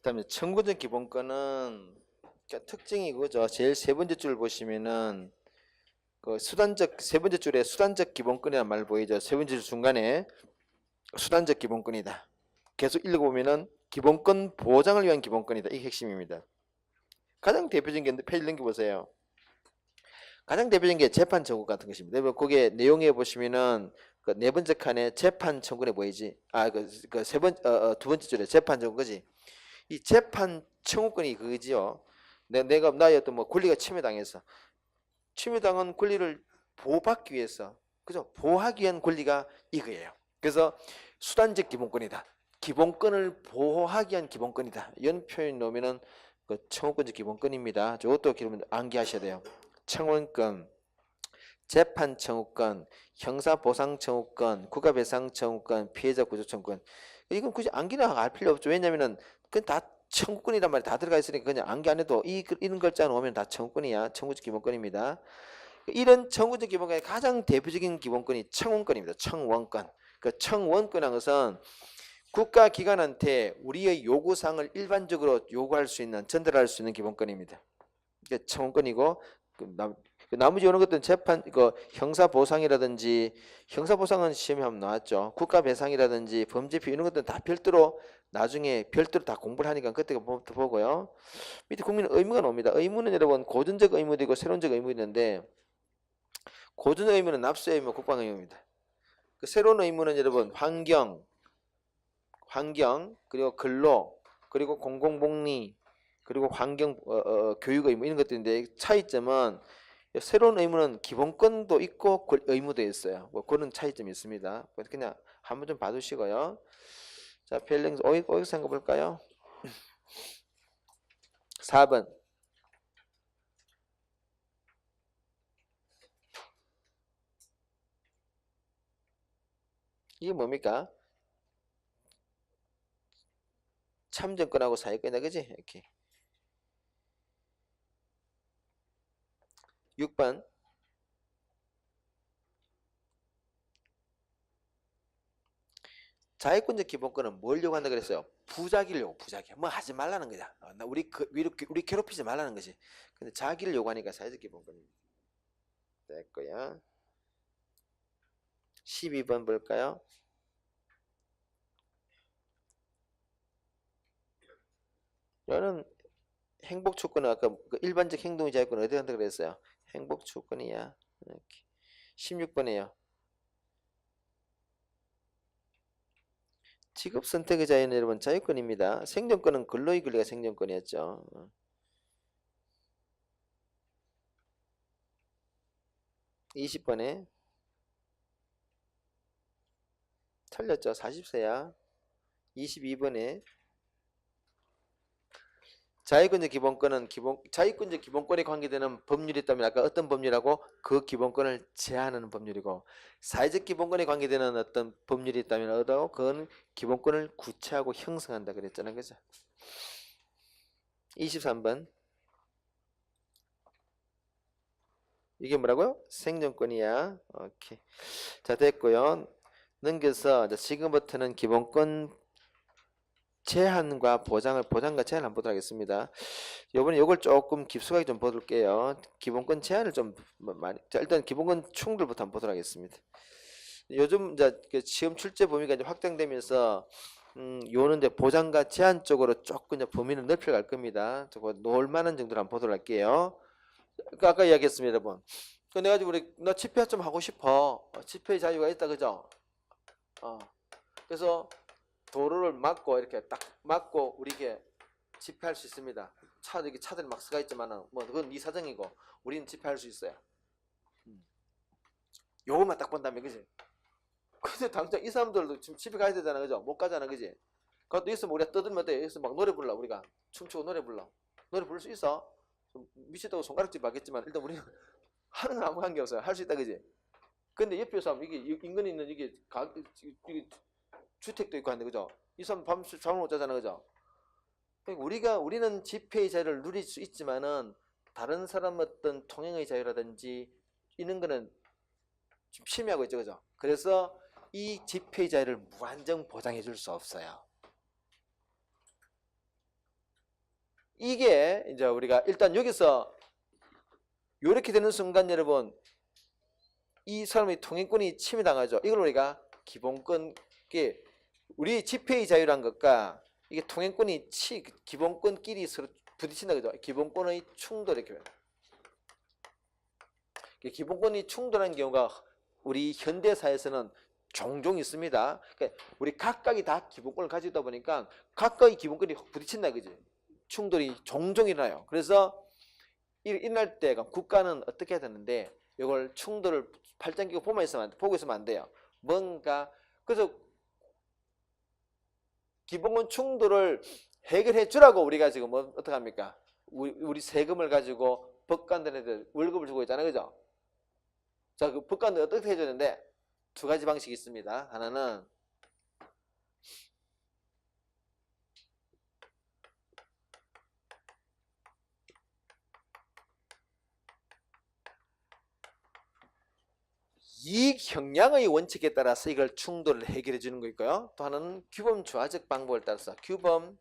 그다음에 청구적 기본권은 특징이 그거죠. 제일 세 번째 줄 보시면은 그 수단적 세 번째 줄에 수단적 기본권이라는 말 보이죠. 세 번째 줄 중간에 수단적 기본권이다. 계속 읽어보면은 기본권 보장을 위한 기본권이다. 이게 핵심입니다. 가장 대표적인 게 페이지 넘겨보세요. 가장 대표적인 게 재판 청구 같은 것입니다. 거기에 내용에 보시면은 그 네 번째 칸에 재판 청구에 보이지. 두 번째 줄에 재판 청구지. 이 재판 청구권이 그거지요. 내가 나의 어떤 뭐 권리가 침해당해서 침해당한 권리를 보호받기 위해서 그죠? 보호하기 위한 권리가 이거예요. 그래서 수단적 기본권이다. 기본권을 보호하기 위한 기본권이다. 이런 표현 넣으면은 그 청구권적 기본권입니다. 저것도 기르면 암기하셔야 돼요. 청원권, 재판 청구권, 형사보상 청구권, 국가배상 청구권, 피해자 구조 청구권. 이건 굳이 암기나 알 필요 없죠. 왜냐면은 그건 다 청구권이란 말이 다 들어가 있으니까 그냥 암기 안 해도 이런 글자 놓으면 다 청구권이야. 청구적 기본권입니다. 이런 청구적 기본권의 가장 대표적인 기본권이 청원권입니다. 청원권. 그 청원권이라는 것은 국가기관한테 우리의 요구사항을 일반적으로 요구할 수 있는, 전달할 수 있는 기본권입니다. 이게 청원권이고, 나머지 이런 것들은 재판, 형사보상이라든지, 형사보상은 시험에 한번 나왔죠. 국가배상이라든지 범죄피 이런 것들은 다 별도로 나중에 별도로 다 공부를 하니까 그때 보고요. 밑에 국민 의무가 나옵니다. 의무는 여러분 고전적 의무도 있고 세론적 의무도 있는데 고전적 의무는 납세 의무, 국방 의무입니다. 그 새로운 의무는 여러분 환경 그리고 근로 그리고 공공복리 그리고 환경 교육 의무 이런 것들인데 차이점은 새로운 의무는 기본권도 있고 의무도 있어요. 뭐 그런 차이점이 있습니다. 그냥 한번 좀 봐두시고요. 자, 펠링 어휘 생각 볼까요? 4번. 이게 뭡니까? 참정권하고 사회권이다, 그지? 이렇게. 6번. 자유권적 기본권은 뭘 요구한다 그랬어요? 부작위를 요구, 부작위. 뭐 하지 말라는 거야. 우리 괴롭히지 말라는 거지. 근데 자기를 요구하니까 사회적 기본권입니다. 됐고요. 12번 볼까요? 이거는 행복추권은 아까 그 일반적 행동의 자유권 어디 한다 그랬어요? 행복추권이야. 이렇게. 16번이에요. 직업 선택의 자유는 여러분 자유권입니다. 생존권은 근로의 권리가 생존권이었죠. 20번에 틀렸죠. 40세야. 22번에 자유권적 기본권은 자유권적 기본권에 관계되는 법률이 있다면 아까 어떤 법률하고 그 기본권을 제한하는 법률이고 사회적 기본권에 관계되는 어떤 법률이 있다면 어떠고 그건 기본권을 구체하고 형성한다 그랬잖아요. 그죠? 23번 이게 뭐라고요? 생존권이야. 오케이. 자, 됐고요. 넘겨서 지금부터는 기본권 제한과 보장과 제한을 한번 보도록 하겠습니다. 이번에 이걸 조금 깊숙하게 좀 보도록게요. 기본권 제한을 좀 많이. 자, 일단 기본권 충돌부터 한번 보도록 하겠습니다. 요즘 이제 시험 출제 범위가 이제 확장되면서 요는데 보장과 제한 쪽으로 조금 이제 범위를 넓혀갈 겁니다. 저거 놓을 만한 정도로 한번 보도록 할게요. 그러니까 아까 이야기했습니다, 여러분. 내가 지금 나 집회 좀 하고 싶어. 집회의 자유가 있다, 그죠? 그래서 도로를 막고 이렇게 딱 막고 우리게 집회할 수 있습니다. 이렇게 차들이 막 서가 있지만은 뭐 그건 네 사정이고 우리는 집회할 수 있어요. 요것만 딱 본다면 그지? 근데 당장 이 사람들도 지금 집에 가야 되잖아, 그죠? 못 가잖아, 그지? 그것도 있으면 우리가 떠들면 돼. 여기서 막 노래 불러 우리가 춤추고 노래 불러. 노래 부를 수 있어? 좀 미치다고 손가락질 받겠지만 일단 우리는 하는 건 아무 관계 없어요. 할 수 있다, 그지? 근데 옆에 사람 이게 인근에 있는 이게 주택도 있고 한데 그죠? 이 사람 잠을 못 자잖아, 그죠? 그러니까 우리는 집회의 자유를 누릴 수 있지만은 다른 사람 어떤 통행의 자유라든지 이런 거는 좀 침해하고 있죠, 그죠? 그래서 이 집회의 자유를 무한정 보장해 줄 수 없어요. 이게 이제 우리가 일단 여기서 이렇게 되는 순간 여러분 이 사람의 통행권이 침해당하죠. 이걸 우리가 기본권, 우리 집회의 자유란 것과 이게 통행권이 기본권끼리 서로 부딪힌다 그죠? 기본권의 충돌 이렇게. 기본권이 충돌하는 경우가 우리 현대사에서는 종종 있습니다. 그러니까 우리 각각이 다 기본권을 가지고 있다 보니까 각각의 기본권이 부딪힌다 그지? 충돌이 종종 일어나요. 그래서 일어날 때 국가는 어떻게 해야 되는데 이걸 충돌을 팔짱 끼고 보고 있으면 안 돼요. 뭔가 그래서 기본권 충돌을 해결해 주라고 우리가 지금 어떻게 합니까? 우리 세금을 가지고 법관들한테 월급을 주고 있잖아요. 그죠? 자, 그 법관들 어떻게 해줘야 되는데 두 가지 방식이 있습니다. 하나는 이익 형량의 원칙에 따라서 이걸 충돌을 해결해 주는 거 있고요. 또 하나는 규범 조화적 방법을 따라서 규범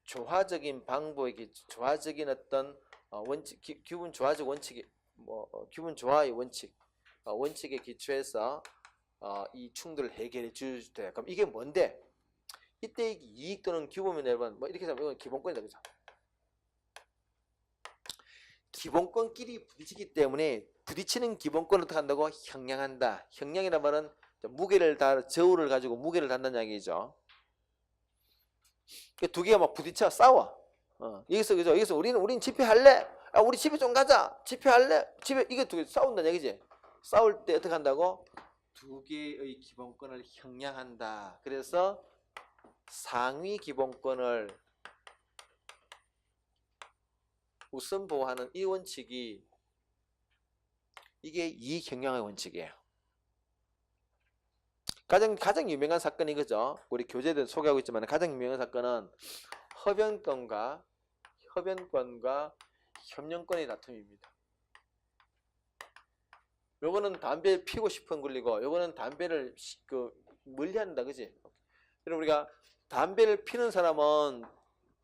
조화적인 방법이 조화적인 어떤 원칙, 규범 조화적 원칙이 규범 조화의 원칙 원칙에 기초해서 이 충돌을 해결해 주되 그럼 이게 뭔데? 이때 이익 또는 규범이 여러분 뭐 이렇게 하면 이건 기본권이다 그죠? 기본권끼리 부딪히기 때문에 부딪히는 기본권을 어떻게 한다고? 형량한다. 형량이란 말은 무게를 저울을 가지고 무게를 단다는 이야기죠. 두 개가 막 부딪혀 싸워. 여기서 그죠? 여기서 우리는 집회할래? 우리 집회 좀 가자. 집회할래? 집회 이게 두 개 싸운다는 얘기지. 싸울 때 어떻게 한다고? 두 개의 기본권을 형량한다. 그래서 상위 기본권을 우선 보호하는 이 원칙이 이게 이익 형량의 원칙이에요. 가장 유명한 사건이 그죠? 우리 교재들 소개하고 있지만 가장 유명한 사건은 협연권과 협력권의 다툼입니다. 요거는 담배 피고 싶은 권리고 요거는 담배를 멀리한다 그지? 그럼 우리가 담배를 피는 사람은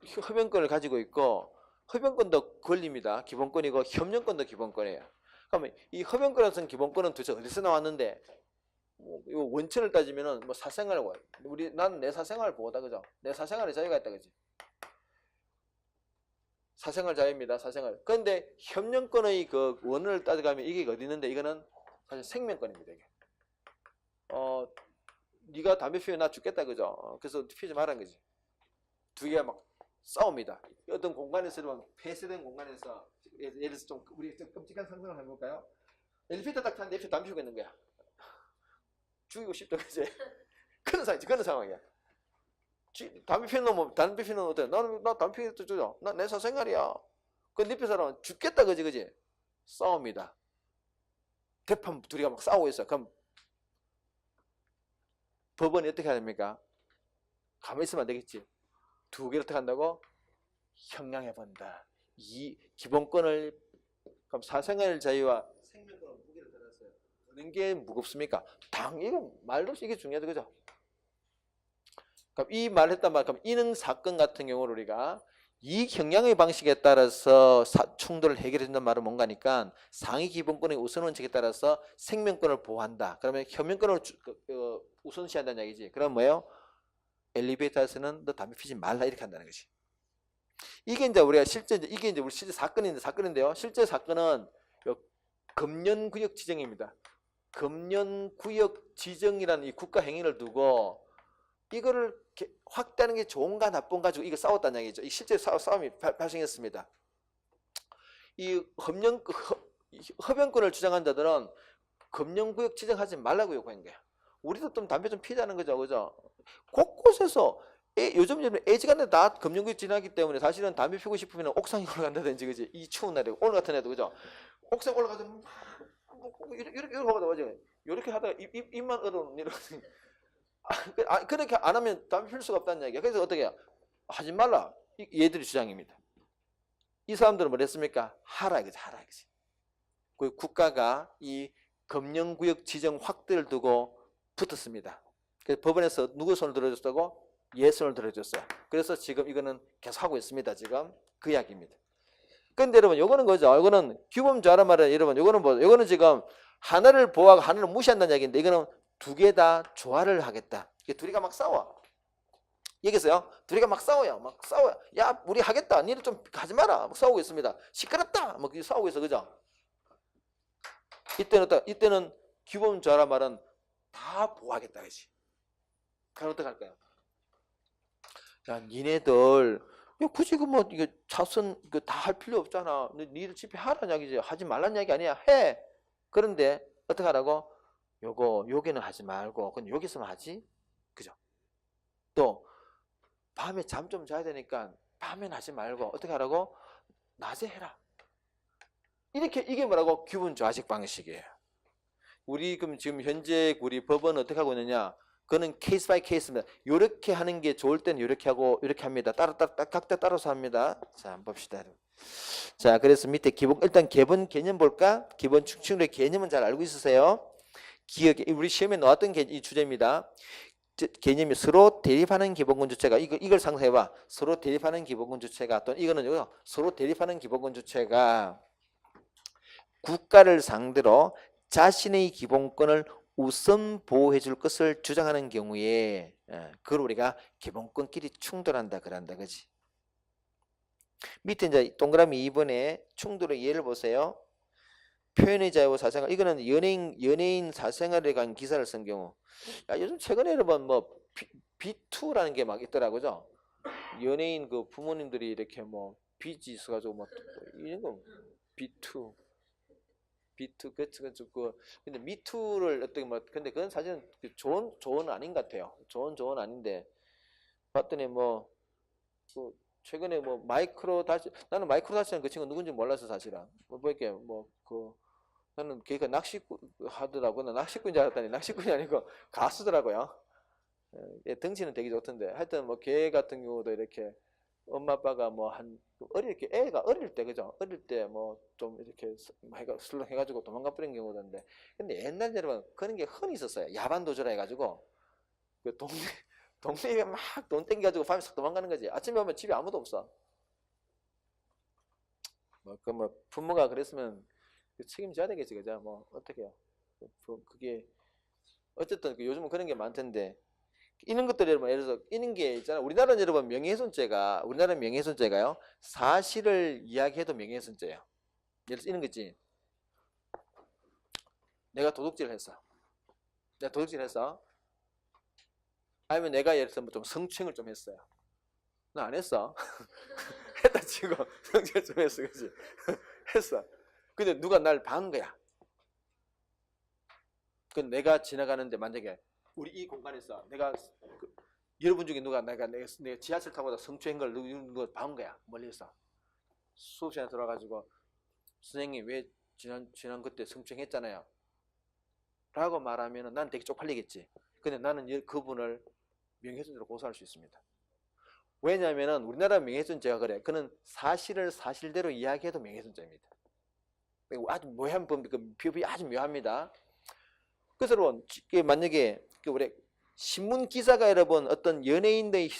협연권을 가지고 있고 협연권도 권리입니다. 기본권이고 협력권도 기본권이에요. 그러면 이 협연권에서는 기본권은 도대체 어디서 나왔는데 이 원천을 따지면은 사생활과 나는 내 사생활을 보호다 그죠? 내 사생활의 자유가 있다 그지? 사생활 자유입니다. 사생활. 그런데 협력권의 그 원을 따져가면 이게 어디 있는데 이거는 사실 생명권입니다. 이게. 네가 담배 피우면 나 죽겠다 그죠? 그래서 피우지 말라는 거지. 두 개가 막 싸웁니다. 어떤 공간에서 폐쇄된 공간에서 예를 들어서 우리 좀 끔찍한 상상을 해볼까요? 엘리베이터 딱 타는데 옆에 담배 피우고 있는 거야. 죽이고 싶다 그지? 그런 상황이야. 담배 피우는 놈은 어때? 나 담배 피우는 놈 나 내 사생활이야. 그 옆에 사람은 죽겠다 그지? 싸웁니다. 대판 둘이가 막 싸우고 있어. 그럼 법원이 어떻게 해야 됩니까? 가만히 있으면 안 되겠지. 두 개를 어떻게 한다고? 형량해 본다. 이 기본권을 그럼 사생활 자유와 생명권을 무게를 들었어요. 어느 게 무겁습니까? 이건 말도 없이 이게 중요하죠, 그죠? 그럼 이 말을 했단 말, 그럼 이능 사건 같은 경우를 우리가 이 형량의 방식에 따라서 충돌을 해결해 준다는 말은 뭔가니까 상위 기본권의 우선 원칙에 따라서 생명권을 보호한다. 그러면 협력권을 우선시한다는 얘기지. 그럼 뭐예요? 엘리베이터에서는 너 담배 피지 말라 이렇게 한다는 거지. 이게 이제 우리가 이게 이제 우리 실제 사건인데요. 실제 사건은 금연구역 지정입니다. 금연구역 지정이라는 이 국가 행위를 두고 이거를 확대하는 게 좋은가 나쁜가 가지고 이거 싸웠다는 얘기죠. 이 실제 싸움이 발생했습니다. 이 협연권을 주장한 자들은 금연구역 지정하지 말라고 요구한 거야. 우리도 좀 담배 좀 피자는 거죠, 그죠? 곳곳에서 요즘 애지간에 다 금연구역 지나기 때문에 사실은 담배 피우고 싶으면 옥상에 올라간다든지, 그지? 이 추운 날에 오늘 같은 날도 그죠? 옥상 올라가서 이렇게 하거든, 맞죠? 이렇게 하다가 입만 얼어놓는 이런. 그렇게 안 하면 담배 필 수가 없다는 얘기야. 그래서 어떻게 해요? 하지 말라. 얘들이 주장입니다. 이 사람들은 뭘 했습니까? 하라 이거지, 하라 이거지. 그 국가가 이 금연구역 지정 확대를 두고 붙었습니다. 그래서 법원에서 누구 손을 들어줬다고? 예선을 들어줬어요. 그래서 지금 이거는 계속 하고 있습니다. 지금 그 이야기입니다. 근데 여러분 요거는 거죠. 이거는 규범조화란 말은 여러분 요거는 뭐 요거는 지금 하나를 보호하고 하나를 무시한다는 이야기인데 이거는 두 개 다 조화를 하겠다. 이게 둘이가 막 싸워. 얘기했어요. 둘이가 막 싸워요. 막 싸워요. 야 우리 하겠다. 니들 좀 하지 마라. 막 싸우고 있습니다. 시끄럽다. 막 싸우고 있어. 그죠? 이때는 규범조화란 말은 다 보호하겠다. 그지? 그럼 어떡할까요? 야, 니네들, 야, 굳이 뭐, 이거 차선, 다 할 필요 없잖아. 니들 집회하라는 이야기지. 하지 말라는 이야기 아니야. 해. 그런데, 어떡하라고? 여기는 하지 말고, 그건 여기서만 하지? 그죠? 또, 밤에 잠 좀 자야 되니까, 밤엔 하지 말고, 어떻게 하라고? 낮에 해라. 이게 뭐라고? 규범조화식 방식이에요. 우리, 그럼 지금 현재 우리 법원은 어떻게 하고 있느냐? 그거는 케이스 바이 케이스입니다. 이렇게 하는 게 좋을 때는 이렇게 하고 이렇게 합니다. 각자 따라서 합니다. 자, 한번 봅시다. 자, 그래서 밑에 일단 기본 개념 볼까? 기본 충칭률의 개념은 잘 알고 있으세요? 우리 시험에 나왔던 이 주제입니다. 개념이 서로 대립하는 기본권 주체가 이걸 상상해봐. 서로 대립하는 기본권 주체가 또는 이거는 서로 대립하는 기본권 주체가 국가를 상대로 자신의 기본권을 우선 보호해 줄 것을 주장하는 경우에 그걸 우리가 기본권끼리 충돌한다 그런다. 그지? 밑에 이제 동그라미 2번에 충돌의 예를 보세요. 표현의 자유와 사생활. 이거는 연예인 사생활에 관한 기사를 쓴 경우. 야, 요즘 최근에 여러분 뭐 B2라는 게 막 있더라고요. 연예인 그 부모님들이 이렇게 뭐 빚이 있어가지고 뭐 이런 거 B2 근데 미투를 어떻게 뭐 근데 그건 사실은 좋은 아닌 것 같아요. 좋은 아닌데 봤더니 뭐 그 최근에 뭐 나는 마이크로 다시는 그 친구 누군지 몰라서 사실은 뭐 이렇게 뭐 그 나는 걔가 낚시꾼 하더라고. 나 낚시꾼인 줄 알았더니 낚시꾼이 아니고 가수더라고요. 덩치는 되게 좋던데 하여튼 뭐 걔 같은 경우도 이렇게 엄마 아빠가 뭐 애가 어릴 때 그죠? 어릴 때 뭐 좀 이렇게 술렁해가지고 도망가 버린 경우던데 근데 옛날 여러분 그런 게 흔히 있었어요. 야반도주라 해가지고 그 동네에 막 돈 땡겨가지고 밤에 싹 도망가는 거지. 아침에 오면 집에 아무도 없어. 뭐 부모가 그랬으면 책임져야 되겠지 그죠? 뭐 어떻게 해요? 그게 어쨌든 요즘은 그런 게 많던데 이런 것들 여러분 예를 들어서 이런 게 있잖아. 우리나라는 여러분 명예훼손죄가요. 사실을 이야기해도 명예훼손죄예요. 예를 들어서 이런 거 있지. 내가 도둑질을 했어. 아니면 내가 예를 들어서 좀 성추행을 좀 했어요. 나 안 했어. 했다 치고 성추행 좀 했어. 그치? 했어. 근데 누가 날 봐은 거야. 근데 내가 지나가는데 만약에 우리 이 공간에서 내가 여러분 중에 누가 내가 지하철 타고 성추행 걸 누가 봐은 거야. 멀리서 수업 시간에 들어와가지고 선생님 왜 지난 그때 성추행했잖아요. 라고 말하면은 난 되게 쪽팔리겠지. 근데 나는 그분을 명예훼손죄로 고소할 수 있습니다. 왜냐하면은 우리나라 명예훼손죄가 그래. 그는 사실을 사실대로 이야기해도 명예훼손죄입니다. 아주 묘한 비법이 아주 묘합니다. 그래서 여러분 만약에 우리 신문 기자가 여러분 어떤 연예인의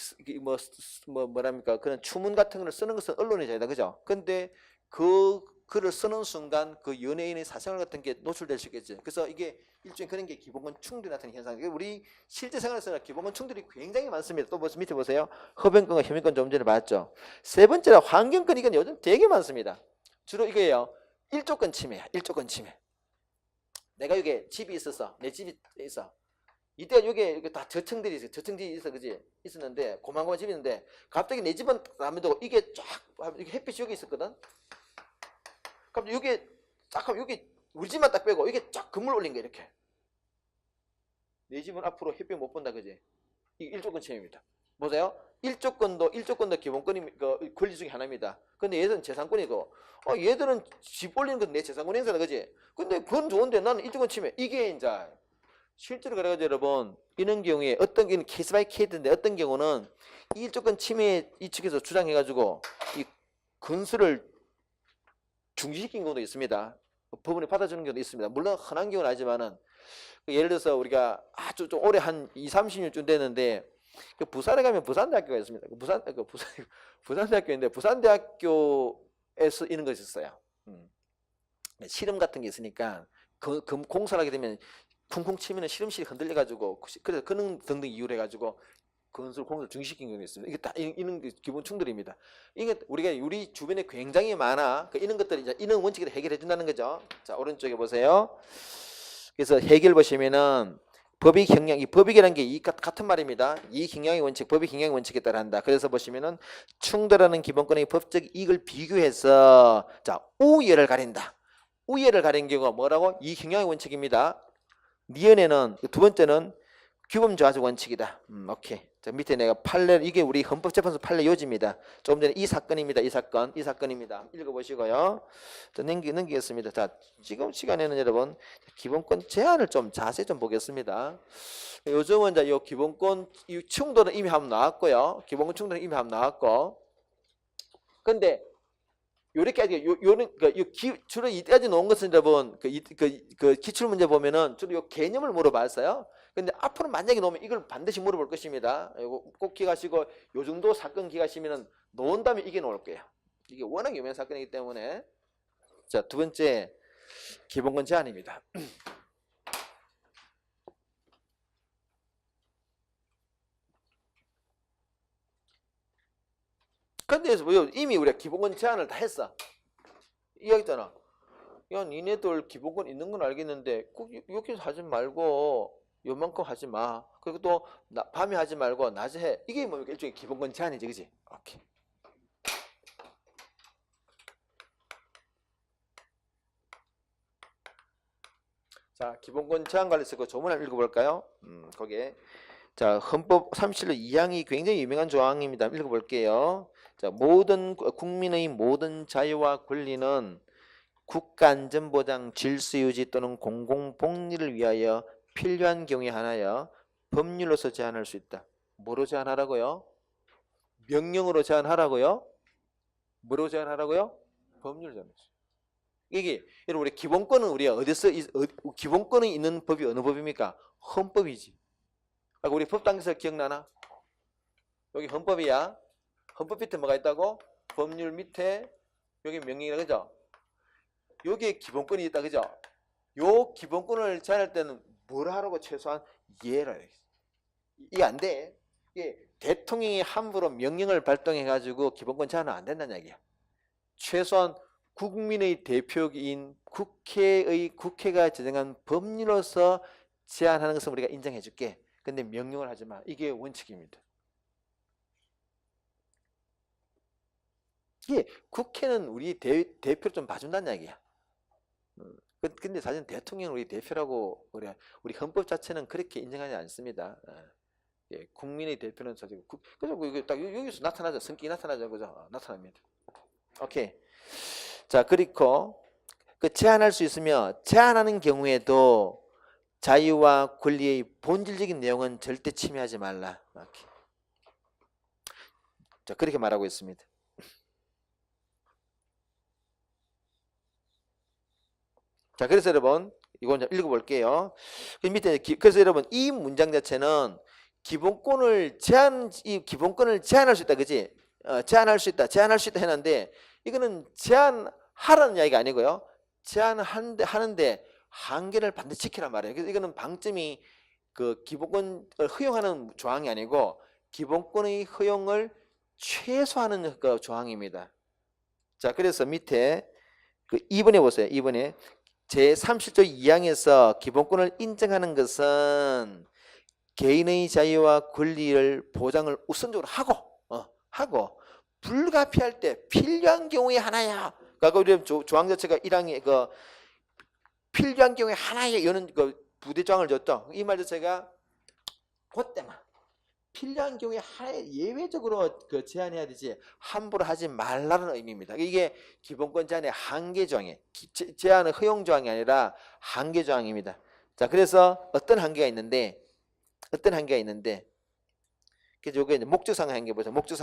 뭐랍니까 그런 추문 같은 걸 쓰는 것은 언론의 자유다 그죠? 근데 그 글을 쓰는 순간 그 연예인의 사생활 같은 게 노출될 수 있겠지. 그래서 이게 일종의 그런 게 기본권 충돌 같은 현상이에요. 우리 실제 생활에서 기본권 충돌이 굉장히 많습니다. 또 밑에 보세요. 허변권과 혐의권 좀 전에 봤죠. 세 번째로 환경권. 이건 요즘 되게 많습니다. 주로 이거예요. 일조권 침해야. 일조권 침해. 내가 여기 집이 있었어. 내 집이 있어. 이때가 여기 다 저층들이 있어. 그지? 있었는데 고만고만 집이 있는데 갑자기 내 집은 남에도 이게 쫙 이게 햇빛이 여기 있었거든. 그럼 여기 딱 하면 여기 우리 집만 딱 빼고 이게 쫙 건물 올린 거 이렇게. 내 집은 앞으로 햇빛 못 본다 그지? 이게 일조권 침해입니다. 보세요. 일조권도 기본권이 권리 중에 하나입니다. 근데 얘들은 재산권이고 얘들은 집 올리는 건 내 재산권 행사다 그지? 근데 그건 좋은데 나는 일조권 침해. 이게 이제 실제로 그래가지고 여러분 이런 경우에 어떤 경우는 케이스 바이 케이스인데 어떤 경우는 이 일조권 침해 이 측에서 주장해가지고 이 건수를 중지시킨 경우도 있습니다. 법원이 받아주는 경우도 있습니다. 물론 흔한 경우는 아니지만은 예를 들어서 우리가 아주 좀 오래 한 20, 30년쯤 됐는데 그 부산에 가면 부산대학교가 있습니다. 부산대학교인데 부산대학교에서 이런 것이 있어요. 실험 같은 게 있으니까 공사를 하게 되면 쿵쿵 치면 실험실이 흔들려가지고 그래서 그런 등등 이유로 해가지고 공사를 중지시킨 경우가 있습니다. 이게 다 이런 기본 충돌입니다. 이게 우리 주변에 굉장히 많아. 이런 것들이 이제 이런 원칙을 해결해 준다는 거죠. 자, 오른쪽에 보세요. 그래서 해결 보시면은 법익 형량, 이 법익이라는 게 같은 말입니다. 이익 형량의 원칙, 법익 형량의 원칙에 따라 한다. 그래서 보시면은 충돌하는 기본권의 법적 이익을 비교해서 자, 우열을 가린다. 우열을 가린 경우가 뭐라고? 이익 형량의 원칙입니다. 니은에는 두 번째는 규범 저하적 원칙이다. 오케이. 자, 밑에 내가 판례, 이게 우리 헌법재판소 판례 요지입니다. 조금 전에 이 사건입니다. 이 사건입니다. 읽어보시고요. 자, 넘기겠습니다. 자, 지금 시간에는 여러분 기본권 제한을 좀 자세히 좀 보겠습니다. 요즘은 이제 이 기본권 이 충돌은 이미 한번 나왔고요. 기본권 충돌은 이미 한번 나왔고. 근데 요렇게 주로 이때까지 놓은 것은 여러분 그 기출 문제 보면은 주로 요 개념을 물어봤어요. 근데 앞으로 만약에 놓으면 이걸 반드시 물어볼 것입니다. 이거 꼭 기억하시고 요 정도 사건 기억하시면은 놓은다면 이게 나올 거예요. 이게 워낙 유명한 사건이기 때문에. 자, 두 번째 기본권 제한입니다. 근데 이미 우리가 기본권 제한을 다 했어. 이야기했잖아. 야, 니네들 기본권 있는 건 알겠는데 꼭 여기서 하지 말고 요만큼 하지 마. 그리고 또 밤에 하지 말고 낮에 해. 이게 뭐 일종의 기본권 제한이지, 그지? 오케이. 자, 기본권 제한 관련해서 그 조문 한번 읽어볼까요? 거기에 자, 헌법 37조 2항이 굉장히 유명한 조항입니다. 읽어볼게요. 자, 국민의 모든 자유와 권리는 국가 안전 보장, 질서 유지 또는 공공 복리를 위하여 필요한 경우에 한하여 법률로서 제한할 수 있다. 뭐로 제한하라고요? 명령으로 제한하라고요? 뭐로 제한하라고요? 법률로 제한할 수 있다. 이게 여러분 우리 기본권은 우리가 어디서 기본권이 있는 법이 어느 법입니까? 헌법이지. 우리 법 단계에서 기억나나? 여기 헌법이야. 헌법 밑에 뭐가 있다고? 법률 밑에 여기 명령이라 그죠? 여기에 기본권이 있다 그죠? 요 기본권을 제한할 때는 뭘 하라고 최소한 이해를 이게 안 돼. 이게 대통령이 함부로 명령을 발동해 가지고 기본권 제한은 안 된다는 얘기야. 최소한 국민의 대표인 국회가 제정한 법률로서 제한하는 것은 우리가 인정해 줄게. 근데 명령을 하지 마. 이게 원칙입니다. 이게 국회는 우리 대표를 좀 봐준다는 얘기야. 근데 사실 대통령은 우리 대표라고 우리 헌법 자체는 그렇게 인정하지 않습니다. 예, 국민의 대표는 사실 그래서 이게 딱 여기서 나타나죠. 성격이 나타나죠, 그죠? 나타납니다. 오케이. 자, 그리고 그 제한할 수 있으며 제한하는 경우에도 자유와 권리의 본질적인 내용은 절대 침해하지 말라. 오케이. 자, 그렇게 말하고 있습니다. 자, 그래서 여러분 이거 좀 읽어볼게요. 밑에 그래서 여러분 이 문장 자체는 기본권을 제한할 수 있다, 그지? 제한할 수 있다 했는데 이거는 제한하라는 이야기가 아니고요. 제한하는데 한계를 반드시 지키란 말이에요. 그래서 이거는 방점이 그 기본권을 허용하는 조항이 아니고 기본권의 허용을 최소화하는 그 조항입니다. 자, 그래서 밑에 그 2번에 보세요. 2번에 제37조 2항에서 기본권을 인정하는 것은 개인의 자유와 권리를 보장을 우선적으로 하고 불가피할 때 필요한 경우에 하나야. 그러니까 우리 조항 자체가 1항에 그 필요한 경우에 하나에 이런 그 부대 조항을 줬죠. 이 말 자체가 그때만 필요한 경우에 하나에 예외적으로 그 제한해야 되지 함부로 하지 말라는 의미입니다. 이게 기본권 제한의 한계 조항이에요. 제한은 허용 조항이 아니라 한계 조항입니다. 자, 그래서 어떤 한계가 있는데 그래서 요게 이제 목적상 한계 보죠. 목적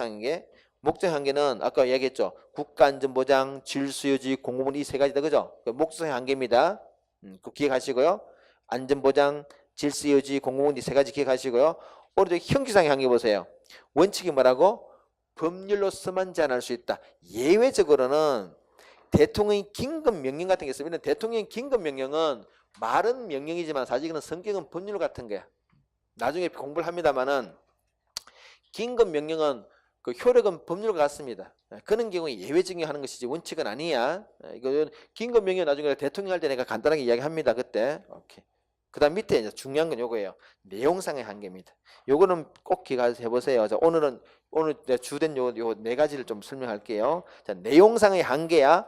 한계는 아까 얘기했죠. 국가 안전 보장, 질서 유지, 공공은 이 세 가지다, 그죠? 목적 한계입니다. 그 기억하시고요. 안전 보장, 질서 유지, 공공은 이 세 가지 기억하시고요. 오른쪽 형식상의 한계 보세요. 원칙이 뭐라고? 법률로서만 제한할 수 있다. 예외적으로는 대통령의 긴급 명령 같은 게 있으면 대통령의 긴급 명령은 말은 명령이지만 사실은 성격은 법률 같은 거야. 나중에 공부를 합니다만은 긴급 명령은 그 효력은 법률과 같습니다. 그런 경우에 예외적인 하는 것이지 원칙은 아니야. 이거 긴급 명령 나중에 대통령 할 때 내가 간단하게 이야기합니다. 그때. 오케이. 그다음 밑에 이제 중요한 건 요거예요. 내용상의 한계입니다. 요거는 꼭 기억해서 해보세요. 자, 오늘 주된 요 네 가지를 좀 설명할게요. 자, 내용상의 한계야.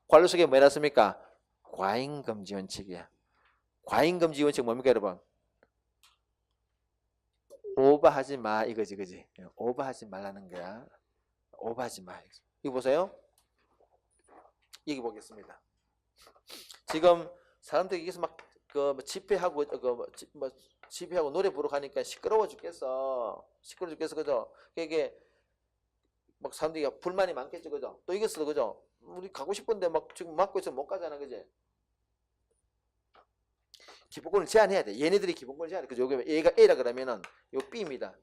관료 속에 뭐 해놨습니까? 과잉금지 원칙이야. 과잉금지 원칙 뭡니까, 여러분? 오버하지 마 이거지, 그지? 오버하지 말라는 거야. 오버하지 마. 이거 보세요. 여기 보겠습니다. 지금 사람들이 여기서 막 그 집회하고 집회하고 노래 부르러 가니까 시끄러워 죽겠어. 그죠? 이게 막 사람들이 불만이 많겠죠, 그죠? 또 이겼어, 그죠? 우리 가고 싶은데 막 지금 막고 있으면 못 가잖아, 그지? 기본권을 제한해야 돼. 얘네들이 기본권을 제한해. 그죠? 여기 A가 A라 그러면은 요 B입니다.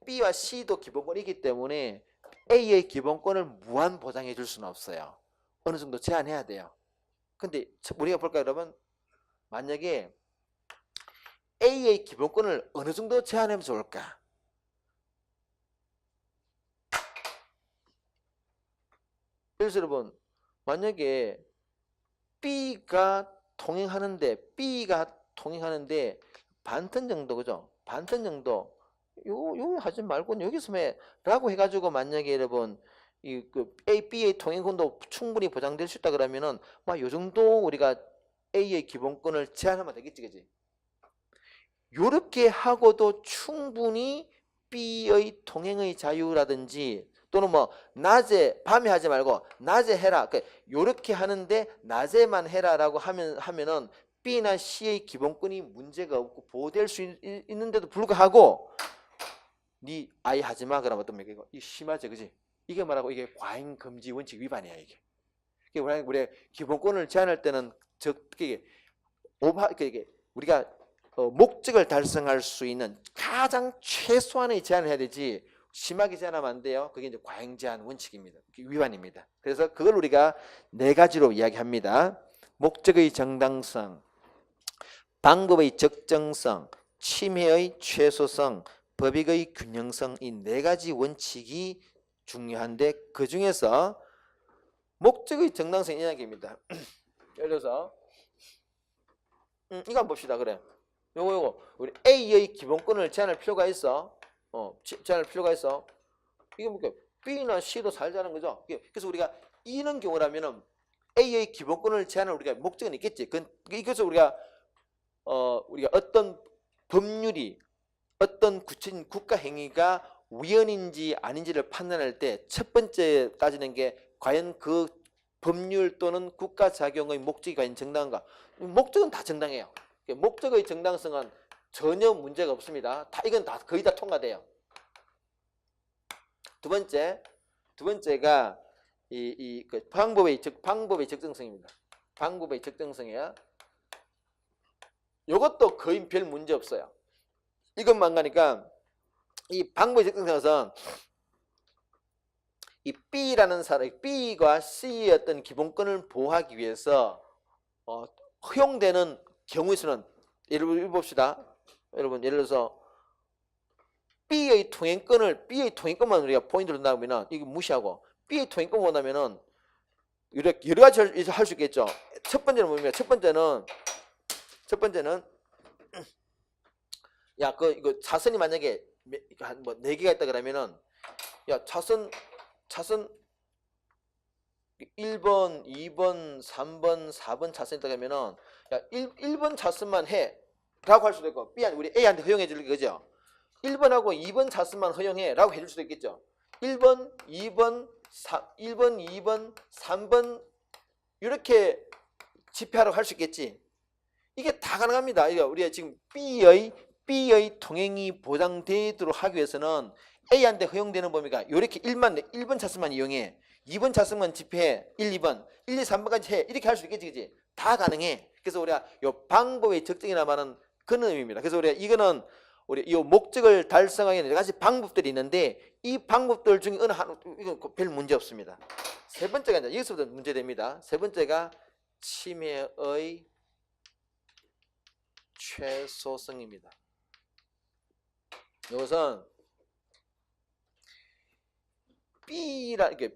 B와 C도 기본권이기 때문에 A의 기본권을 무한 보장해 줄 수는 없어요. 어느 정도 제한해야 돼요. 근데 우리가 볼까요, 여러분? 만약에 A의 기본권을 어느 정도 제한하면 좋을까? 그래서 여러분, 만약에 B가 통행하는데 반턴 정도, 그죠? 반턴 정도 요 하지 말고 여기서 해라고 해가지고 만약에 여러분 그 B의 통행권도 충분히 보장될 수 있다 그러면은 막 요 정도 우리가 A의 기본권을 제한하면 되겠지, 그지? 요렇게 하고도 충분히 B의 통행의 자유라든지 또는 뭐 낮에 밤에 하지 말고 낮에 해라. 그러니까 요렇게 하는데 낮에만 해라라고 하면은 B나 C의 기본권이 문제가 없고 보호될 수 있는데도 불구하고 니 아예 하지 마 그러면 어떤 이거 심하지, 그지? 이게 뭐라고? 이게 과잉 금지 원칙 위반이야, 이게. 우리가 기본권을 제한할 때는 이게 우리가 목적을 달성할 수 있는 가장 최소한의 제한을 해야 되지 심하게 제한하면 안 돼요. 그게 이제 과잉 제한 원칙입니다. 위반입니다. 그래서 그걸 우리가 네 가지로 이야기합니다. 목적의 정당성, 방법의 적정성, 침해의 최소성, 법익의 균형성, 이 네 가지 원칙이 중요한데 그 중에서 목적의 정당성 이야기입니다. 예를 들어서 이거 한번 봅시다. 그래. 요거 우리 A의 기본권을 제한할 필요가 있어. 제한할 필요가 있어. 이게 뭐 B나 C도 살자는 거죠. 그래서 우리가 이런 경우라면은 A의 기본권을 제한할 우리가 목적은 있겠지. 이것을 우리가 어떤 법률이 어떤 구체적인 국가 행위가 위헌인지 아닌지를 판단할 때 첫 번째 따지는 게 과연 그 법률 또는 국가 작용의 목적이 과연 정당한가? 목적은 다 정당해요. 목적의 정당성은 전혀 문제가 없습니다. 이건 다 거의 다 통과돼요. 두 번째가 그 방법의 적정성입니다. 방법의 적정성이야. 이것도 거의 별 문제 없어요. 이것만 가니까 이 방법의 적정성은 이 B라는 사람, B과 C의 어떤 기본권을 보호하기 위해서 허용되는 경우의 수는 예를 봅시다. 여러분 예를 들어서 B의 통행권만 우리가 포인트로 둔다면 이거 무시하고 B의 통행권 원하면은 여러 가지 할 수 있겠죠. 첫 번째는 뭡니까? 첫 번째는 야, 이거 차선이 만약에 뭐 4개가 있다 그러면은 야, 차선 1번, 2번, 3번, 4번 차선이 있다 그러면은 야, 1번 차선만 해. 라고 할 수도 있고 우리 A한테 허용해 줄 거죠. 1번하고 2번 차선만 허용해. 라고 해줄 수도 있겠죠. 1번, 2번, 3번 이렇게 집회하라고 할 수 있겠지. 이게 다 가능합니다. 우리가 지금 B의 통행이 보장되도록 하기 위해서는 A한테 허용되는 범위가 이렇게 1번 차선만 이용해. 2번 차선만 집회해. 1, 2번. 1, 2, 3번까지 해. 이렇게 할 수 있겠지, 그지? 다 가능해. 그래서 우리가 요 방법의 적정이라 말은 그런 의미입니다. 그래서 우리가 이거는 우리 이 목적을 달성하기 위한 여러 가지 방법들이 있는데 이 방법들 중에 어느 하나 이건 별 문제 없습니다. 세 번째가 이제 여기서부터 문제됩니다. 세 번째가 침해의 최소성입니다. 이것은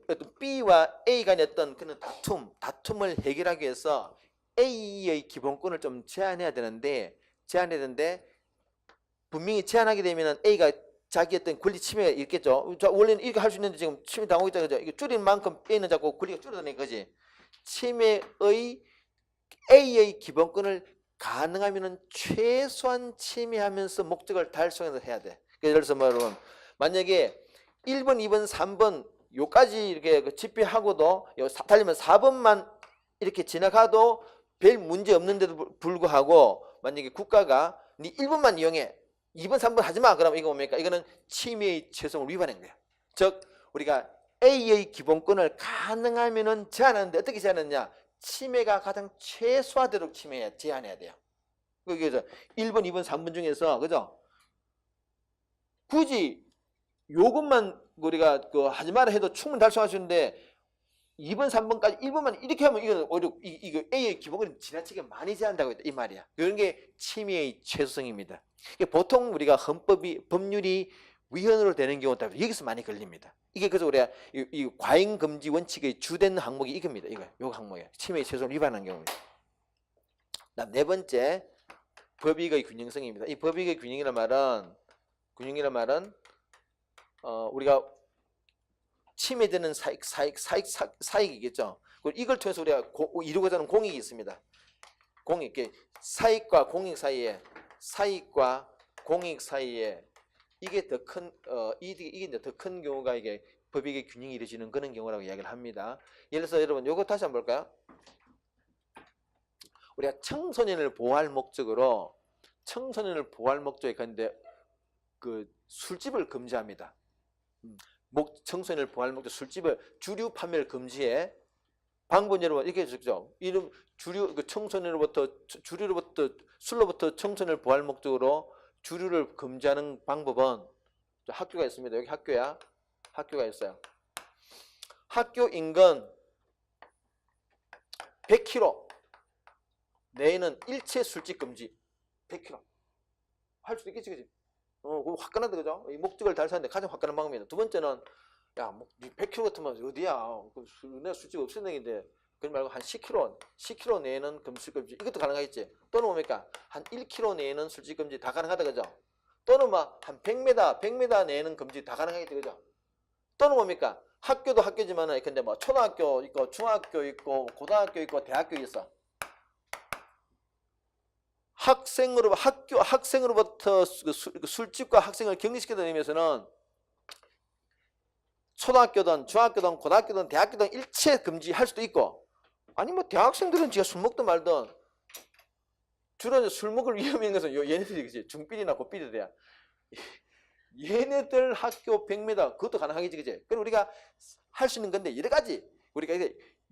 어떤 B와 A 간의 어떤 그런 다툼을 해결하기 위해서 A의 기본권을 좀 제한해야 되는데 분명히 제한하게 되면은 A가 자기 어떤 권리 침해가 있겠죠. 원래는 이렇게 할 수 있는데 지금 침해 당하고 있다 그죠? 이게 줄인 만큼 A는 자꾸 권리가 줄어드는 거지. 침해의 A의 기본권을 가능하면은 최소한 침해하면서 목적을 달성해서 해야 돼. 예를 들어서 뭐 여러분 만약에 1번, 2번, 3번 요까지 이렇게 집계하고도 달리면 4번만 이렇게 지나가도 별 문제 없는데도 불구하고 만약에 국가가 네 1번만 이용해 2번, 3번 하지 마. 그러면 이거 뭡니까? 이거는 침해의 최소성을 위반한 거야. 즉 우리가 A의 기본권을 가능하면은 제한하는데 어떻게 제한하느냐? 침해가 가장 최소화되도록 제한해야 돼요. 그래서 1번, 2번, 3번 중에서 그죠? 굳이 요것만 우리가 하지 마라 해도 충분히 달성할 수 있는데 2번, 3번까지 1번만 이렇게 하면 이거 오히려 이거 A의 기본권을 지나치게 많이 제한한다고 했다 이 말이야. 이런 게 침해의 최소성입니다. 보통 우리가 법률이 위헌으로 되는 경우가 여기서 많이 걸립니다. 이게 그래서 우리가 이 과잉 금지 원칙의 주된 항목이 이겁니다. 요 항목이에요. 침해의 최소성을 위반한 경우입니다. 그다음 네 번째 법익의 균형성입니다. 이 법익의 균형이란 말은 우리가 침해되는 사익이겠죠. 그리고 이걸 통해서 우리가 이루고자 하는 공익이 있습니다. 공익, 사익과 공익 사이에 이게 더 큰 이게 더 큰 경우가 이게 법익의 균형이 이루어지는 그런 경우라고 이야기를 합니다. 예를 들어서 여러분 요거 다시 한번 볼까요? 우리가 청소년을 보호할 목적으로 근데 그 술집을 금지합니다. 청소년을 보호할 목적 술집을 주류 판매를 금지해. 방법 여러분 이렇게 해주죠. 이름 주류 술로부터 청소년을 보호할 목적으로 주류를 금지하는 방법은 학교가 있습니다. 여기 학교야. 학교가 있어요. 학교 인근 100km 내에는 일체 술집 금지. 100km 할 수도 있겠지, 그지? 그거 화끈하다, 그죠? 이 목적을 달성하는데 가장 화끈한 방법입니다. 두 번째는, 야, 뭐, 100km 같으면 어디야? 내가 술집 없는 데인데, 그러지 말고 한 10km 내에는 금지. 이것도 가능하겠지? 또는 뭡니까? 한 1km 내에는 술집 금지 다 가능하다, 그죠? 또는 뭐, 한 100m 내에는 금지 다 가능하겠지, 그죠? 또는 뭡니까? 학교도 학교지만은, 근데 뭐, 초등학교 있고, 중학교 있고, 고등학교 있고, 대학교 있어. 학생으로부터 술집과 학생을 격리시키는 의미에서는 초등학교든 중학교든 고등학교든 대학교든 일체 금지할 수도 있고, 아니 뭐 대학생들은 지가 술 먹든 말든 주로 술 먹을 위험이 있는 것은 얘네들이 중삐리나 고삐리들이야. 얘네들 학교 100m 그것도 가능하겠지, 그지? 그럼 우리가 할 수 있는 건데 여러 가지 우리가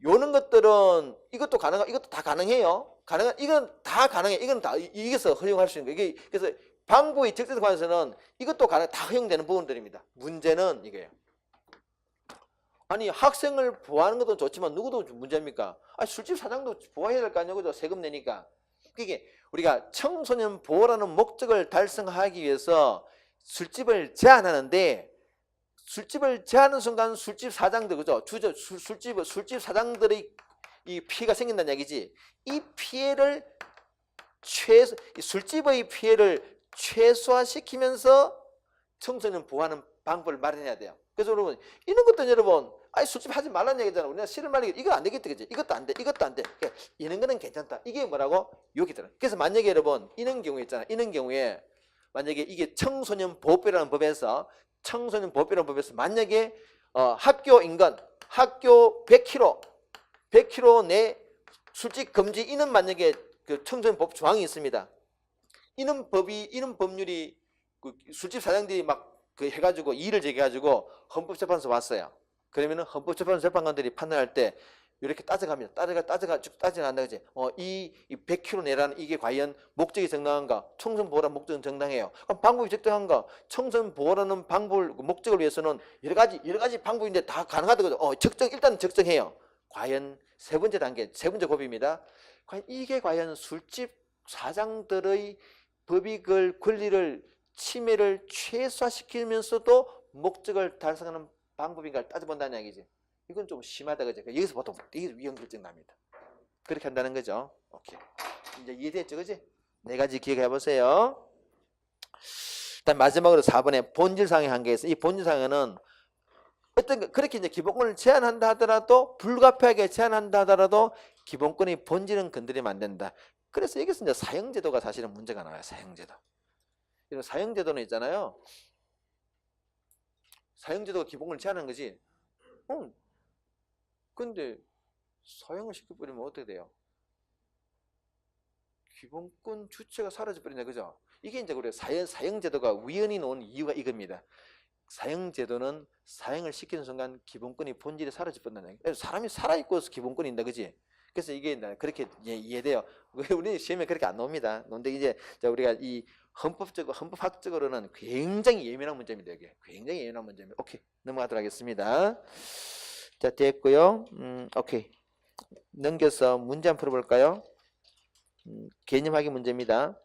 요런 것들은 이것도 다 가능해요. 이건 다 가능해. 이건 다 이게서 허용할 수 있는 거예요. 그래서 방법의 적절한 관해서는 이것도 다 허용되는 부분들입니다. 문제는 이거예요. 아니 학생을 보호하는 것도 좋지만 누구도 문제입니까? 술집 사장도 보호해야 될 거 아니에요, 그죠? 세금 내니까. 그게 우리가 청소년 보호라는 목적을 달성하기 위해서 술집을 제한하는데. 술집을 제하는 순간 술집 사장들, 그죠? 술집 사장들의 이 피해가 생긴다는 얘기지. 이 피해를 술집의 피해를 최소화시키면서 청소년 보호하는 방법을 마련해야 돼요. 그래서 여러분, 이런 것도 여러분, 술집 하지 말라는 얘기잖아. 우리가 싫은 말이 이거 안 되겠다, 그지? 이것도 안 돼, 이것도 안 돼. 그러니까 이런 거는 괜찮다. 이게 뭐라고? 여기더라. 그래서 만약에 여러분, 이런 경우에 있잖아. 이런 경우에 만약에 이게 청소년 보호법이라는 법에서 만약에 학교 인근 학교 100km 내 술집 금지 이는 만약에 그 청소년 법 조항이 있습니다. 이는 법률이 그 술집 사장들이 막 그 해가지고 이의를 제기해가지고 헌법재판소 왔어요. 그러면은 헌법재판소 재판관들이 판단할 때 이렇게 따져갑니다. 쭉 따져간다 그지? 이 100km 내라는 이게 과연 목적이 정당한가? 총선 보호라는 목적은 정당해요. 그럼 방법이 적당한가? 총선 보호라는 방법을 목적을 위해서는 여러 가지 방법인데 다 가능하다거든. 일단 적정해요. 과연 세 번째 단계, 세 번째 고비입니다. 과연 이게 과연 술집 사장들의 법익을 권리를 침해를 최소화시키면서도 목적을 달성하는 방법인가를 따져본다는 이야기지. 이건 좀 심하다 그죠? 여기서 보통 이게 위험 결정 납니다. 그렇게 한다는 거죠. 오케이. 이제 이해됐죠, 그지? 네 가지 기억해 보세요. 일단 마지막으로 4번에 본질상의 한계에서 이 본질상에는 어떤 그렇게 이제 기본권을 제한한다 하더라도 불가피하게 제한한다 하더라도 기본권의 본질은 건드리면 안 된다. 그래서 여기서 이제 사형제도가 사실은 문제가 나와요. 사형제도. 이런 사형제도는 있잖아요. 사형제도가 기본권을 제한하는 거지. 근데 사형을 시켜버리면 어떻게 돼요? 기본권 주체가 사라져버리네, 그죠? 이게 이제 우리가 사형제도가 위헌이 놓은 이유가 이겁니다. 사형제도는 사형을 시키는 순간 기본권이 본질이 사라져버린다는 얘기예요. 사람이 살아있고 기본권인다, 그지? 그래서 이게 그렇게 이해돼요. 우리 시험에 그렇게 안 나옵니다. 근데 이제 우리가 이 헌법학적으로는 굉장히 예민한 문제입니다. 이게 굉장히 예민한 문제입니다. 오케이, 넘어가도록 하겠습니다. 자, 됐고요. 오케이. 넘겨서 문제 한번 풀어볼까요? 개념 확인 문제입니다.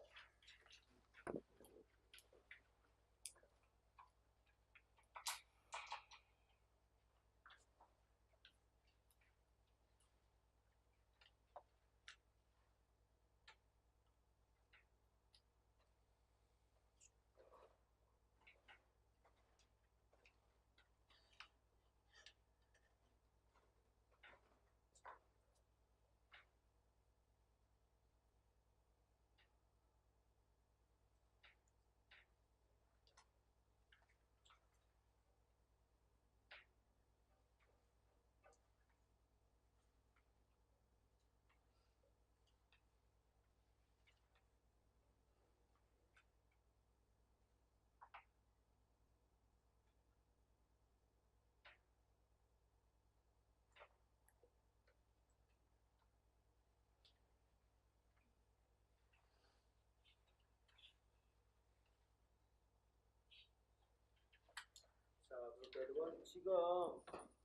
지금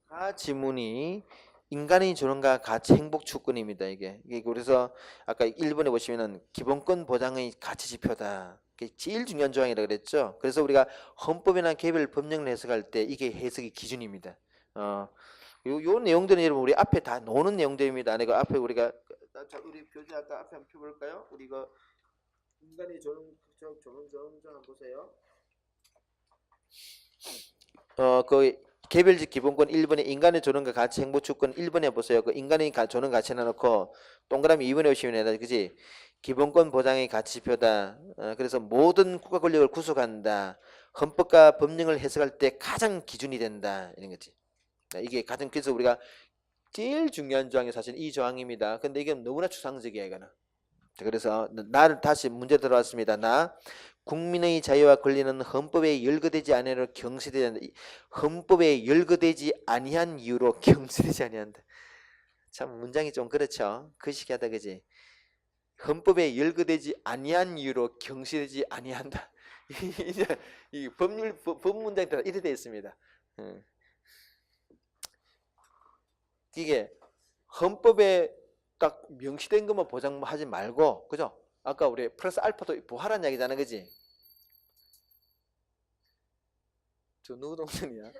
가 지문이 인간이 주는가 가치 행복 추구입니다. 이게 그래서 아까 1번에 보시면은 기본권 보장의 가치 지표다. 이게 제일 중요한 조항이라 그랬죠. 그래서 우리가 헌법이나 개별 법령을 해석할 때 이게 해석의 기준입니다. 요 내용들은 여러분 우리 앞에 다 노는 내용들입니다. 그 앞에 우리가 우리 교재 아까 앞에 한번 펴볼까요? 우리 이거 인간이 주는 한번 보세요. 그 개별적 기본권 1번에 인간의 조능과 가치 행보 추구권 1번에 보세요. 그 인간의 조능 가치는 놓고 동그라미 2번에 오시면 되나 그지? 기본권 보장의 가치 지표다. 그래서 모든 국가 권력을 구속한다. 헌법과 법령을 해석할 때 가장 기준이 된다. 이런 거지. 이게 가장 그래서 우리가 제일 중요한 조항이 사실 이 조항입니다. 근데 이게 너무나 추상적이야 이거는. 그래서 나를 다시 문제 들어왔습니다. 나 국민의 자유와 권리는 헌법에 열거되지 아니하로 경시되지 않는다. 헌법에 열거되지 아니한 이유로 경시되지 아니한다. 참 문장이 좀 그렇죠. 거시기하다 그지? 헌법에 열거되지 아니한 이유로 경시되지 아니한다. 이제 이 법문장이 이렇게 되어 있습니다. 이게 헌법에 딱 명시된 것만 보장하지 말고, 그죠? 아까 우리 플러스 알파도 부활한 이야기잖아, 그지? 저 누구 동생이야?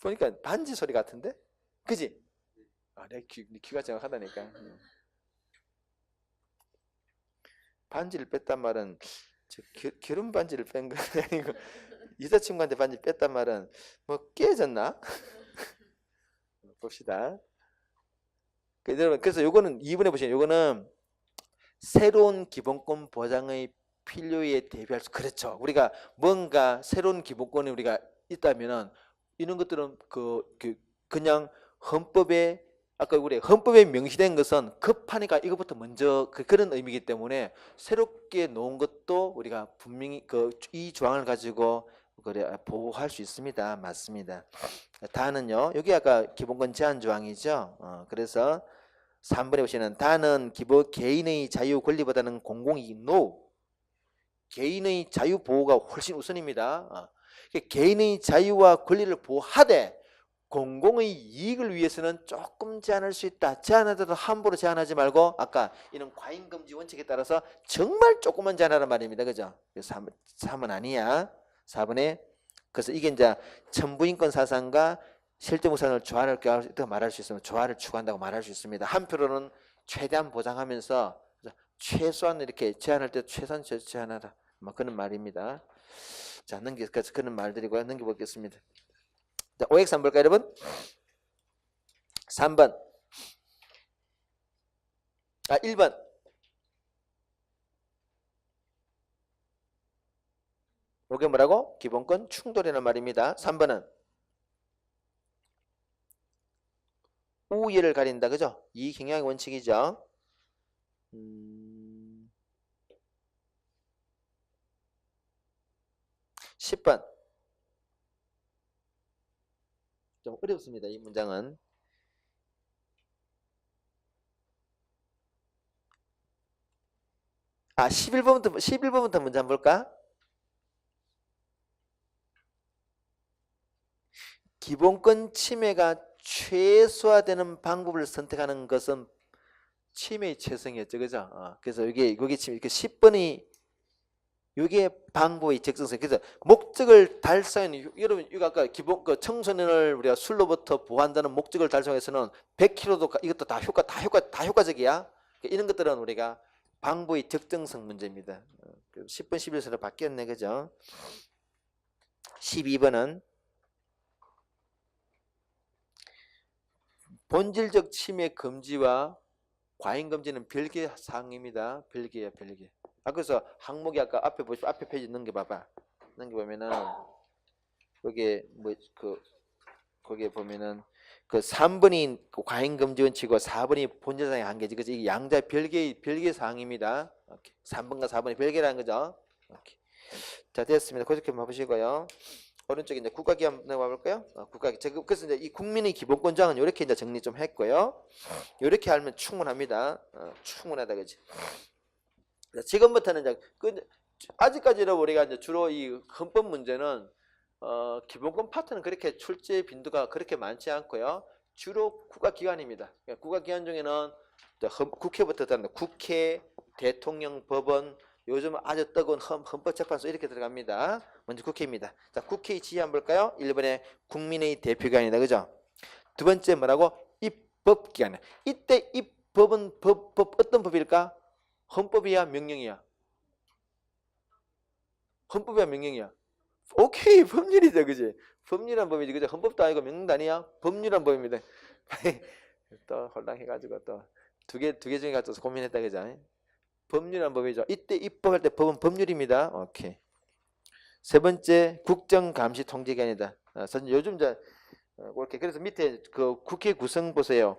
보니까 반지 소리 같은데? 그지? 내 귀가 정확하다니까. 반지를 뺐단 말은 결혼 반지를 뺀 거 아니고 여자친구한테 반지 뺐단 말은 뭐 깨졌나? 봅시다. 그래서 요거는 2번에 보시면 요거는 새로운 기본권 보장의 필요에 대비할 수 그렇죠. 우리가 뭔가 새로운 기본권이 우리가 있다면은 이런 것들은 그냥 헌법에 아까 우리 헌법에 명시된 것은 급하니까 이것부터 먼저 그런 의미이기 때문에 새롭게 놓은 것도 우리가 분명히 이 조항을 가지고 그래 보호할 수 있습니다. 맞습니다. 다는요. 여기 아까 기본권 제한 조항이죠. 그래서 3번에 보시는 다는 개인의 자유 권리보다는 공공이 no. 개인의 자유 보호가 훨씬 우선입니다. 개인의 자유와 권리를 보호하되 공공의 이익을 위해서는 조금 제한할 수 있다. 제한하더라도 함부로 제한하지 말고 아까 이런 과잉금지 원칙에 따라서 정말 조금만 제한하란 말입니다. 그죠? 그래서 3은 아니야. 4번에 그래서 이게 이제 천부인권 사상과 실제무산을 조화를 말할 수 있으면 조화를 추구한다고 말할 수 있습니다. 한표로는 최대한 보장하면서 최소한 이렇게 제한할 때 최소한 제한하라. 뭐 그런 말입니다. 자, 그래서 그런 말들이고요. 넘겨보겠습니다. 자, OX 한번 볼까요, 여러분? 3번. 1번. 이게 뭐라고? 기본권 충돌이라는 말입니다. 3번은 우위를 가린다. 그죠? 이 경향의 원칙이죠. 10번. 좀 어렵습니다. 이 문장은. 11번부터 문제 한번 볼까? 기본권 침해가 최소화되는 방법을 선택하는 것은 침해의 최성이었죠. 그죠? 그래서 여기 지금 이렇게 10번이 이게 방법의 적정성. 그래서 목적을 달성하는 여러분 이거 아까 기본 그 청소년을 우리가 술로부터 보호한다는 목적을 달성해서는 100kg도 이것도 다 효과적이야. 이런 것들은 우리가 방법의 적정성 문제입니다. 10번 11번으로 바뀌었네. 그죠? 12번은 본질적 침해 금지와 과잉 금지는 별개 사항입니다. 별개야, 별개. 그래서 항목이 아까 앞에 보시면 앞에 페이지 넘겨봐봐. 넘겨보면은 거기에 거기에 보면은 그 3번이 과잉 금지 원칙이고 4번이 본질상의 한계지. 그죠? 이게 양자 별개 사항입니다. 오케이. 3번과 4번이 별개라는 거죠. 오케이. 자, 됐습니다. 그렇게 봐보시고요. 오른쪽에 이제 국가기관 넘어볼까요? 그래서 이제 이 국민의 기본권장은 이렇게 이제 정리 좀 했고요. 이렇게 하면 충분합니다. 충분하다, 그지? 지금부터는 이제 아직까지는 우리가 이제 주로 이 헌법 문제는 기본권 파트는 그렇게 출제 빈도가 그렇게 많지 않고요. 주로 국가기관입니다. 국가기관 중에는 국회부터 들어갑니다. 국회, 대통령, 법원, 요즘 아주 뜨거운 헌법재판소 이렇게 들어갑니다. 먼저 국회입니다. 자, 국회의 지위 한번 볼까요? 1번에 국민의 대표기관이다. 그죠? 두 번째 뭐라고? 입법기관. 이때 입법은 어떤 법일까? 헌법이야, 명령이야? 헌법이야, 명령이야? 오케이, 법률이죠, 그지? 법률한 법이지, 그죠? 헌법도 아니고 명령도 아니야? 법률한 법입니다. 또 혼란해가지고 또 두 개 중에 갖다 고민했다, 그죠? 법률한 법이죠. 이때 입법할 때 법은 법률입니다. 오케이. 세 번째, 국정감시통제기관이다. 요즘 이렇게 그래서 밑에 그 국회 구성 보세요.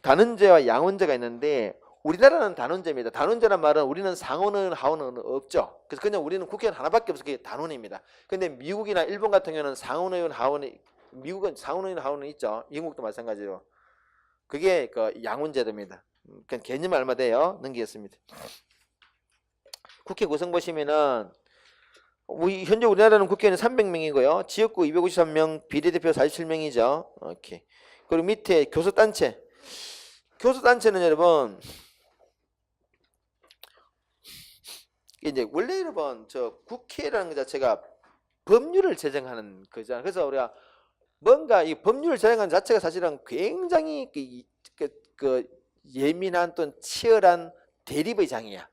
단원제와 양원제가 있는데 우리나라는 단원제입니다. 단원제란 말은 우리는 상원은 하원은 없죠. 그래서 그냥 우리는 국회의원 하나밖에 없어. 그게 단원입니다. 근데 미국이나 일본 같은 경우는 상원의원 하원이 미국은 상원의원 하원은 있죠. 영국도 마찬가지로. 그게 그 양원제도입니다. 그냥 개념 얼마 돼요? 넘기겠습니다. 국회 구성 보시면은 현재 우리나라는 국회의원 300명이고요. 지역구 253명, 비례대표 47명이죠. 오케이. 그리고 밑에 교섭단체. 교섭단체는 여러분 이제 원래 여러분 저 국회라는 것 자체가 법률을 제정하는 거잖아요. 그래서 우리가 뭔가 이 법률을 제정하는 자체가 사실은 굉장히 그 예민한 또는 치열한 대립의 장이야.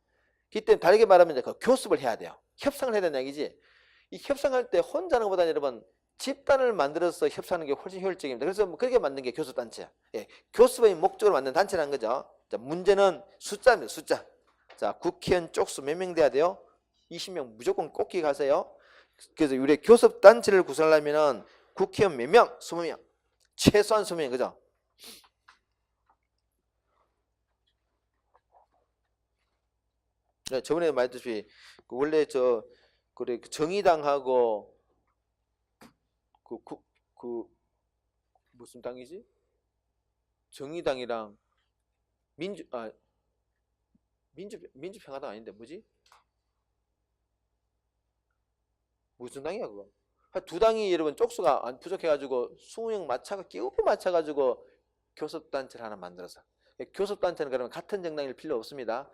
그렇기 때문에 다르게 말하면 이제 그 교섭을 해야 돼요. 협상을 해야 되는 얘기지. 이 협상할 때 혼자 하는 것보다는 여러분 집단을 만들어서 협상하는 게 훨씬 효율적입니다. 그래서 그렇게 만든 게 교섭단체야. 예, 교섭의 목적으로 만든 단체라는 거죠. 자, 문제는 숫자입니다. 숫자. 자, 국회의원 쪽수 몇 명 돼야 돼요? 20명 무조건 꼭 기억하세요. 그래서 우리 교섭단체를 구성하려면 국회의원 몇 명? 20명. 최소한 20명, 그죠? 네, 저번에 말했듯이 원래 그래 정의당하고 그 무슨 당이지? 정의당이랑 민주평화당 아닌데 뭐지? 무슨 당이야 그거? 두 당이 여러분 쪽수가 안 부족해가지고 20명 끼우 맞춰가지고 교섭단체를 하나 만들어서, 교섭단체는 그러면 같은 정당일 필요 없습니다.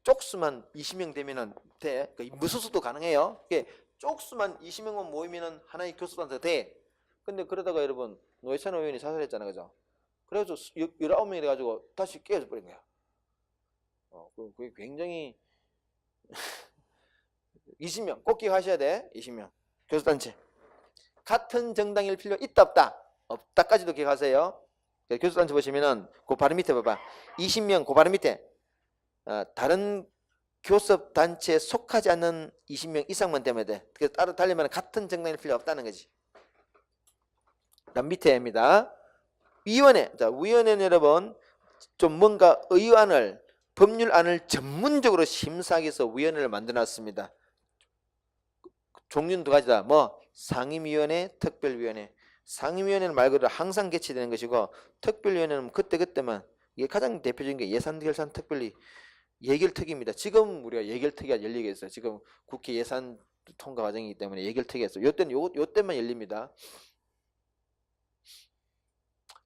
쪽수만 20명 되면은 돼. 무소수도 가능해요. 쪽수만 20명만 모이면은 하나의 교섭단체가 돼. 근데 그러다가 여러분 노회찬 의원이 자살했잖아, 그죠? 그래가지고 19명이 돼가지고 다시 깨어져 버린 거야. 그게 굉장히 20명 꼭 기억하셔야 돼. 20명 교섭단체. 같은 정당일 필요 있다 없다? 없다까지도 기억하세요. 교섭단체 보시면은 그 바로 밑에 봐봐. 20명 그 바로 밑에 다른 교섭단체에 속하지 않는 20명 이상만 되면 돼. 그래서 따로 달리면 같은 정당일 필요 없다는 거지. 그다음 밑에입니다. 위원회. 자, 위원회는 여러분 좀 뭔가 법률안을 전문적으로 심사하기 위해서 위원회를 만들어놨습니다. 종류는 두 가지다. 뭐 상임위원회, 특별위원회. 상임위원회는 말 그대로 항상 개최되는 것이고, 특별위원회는 그때그때만. 이게 가장 대표적인 게 예산결산 특별위 예결특위입니다. 지금 우리가 예결특위가 열리게 했어요. 지금 국회 예산 통과 과정이기 때문에 예결특위가 있어요. 요때만 열립니다.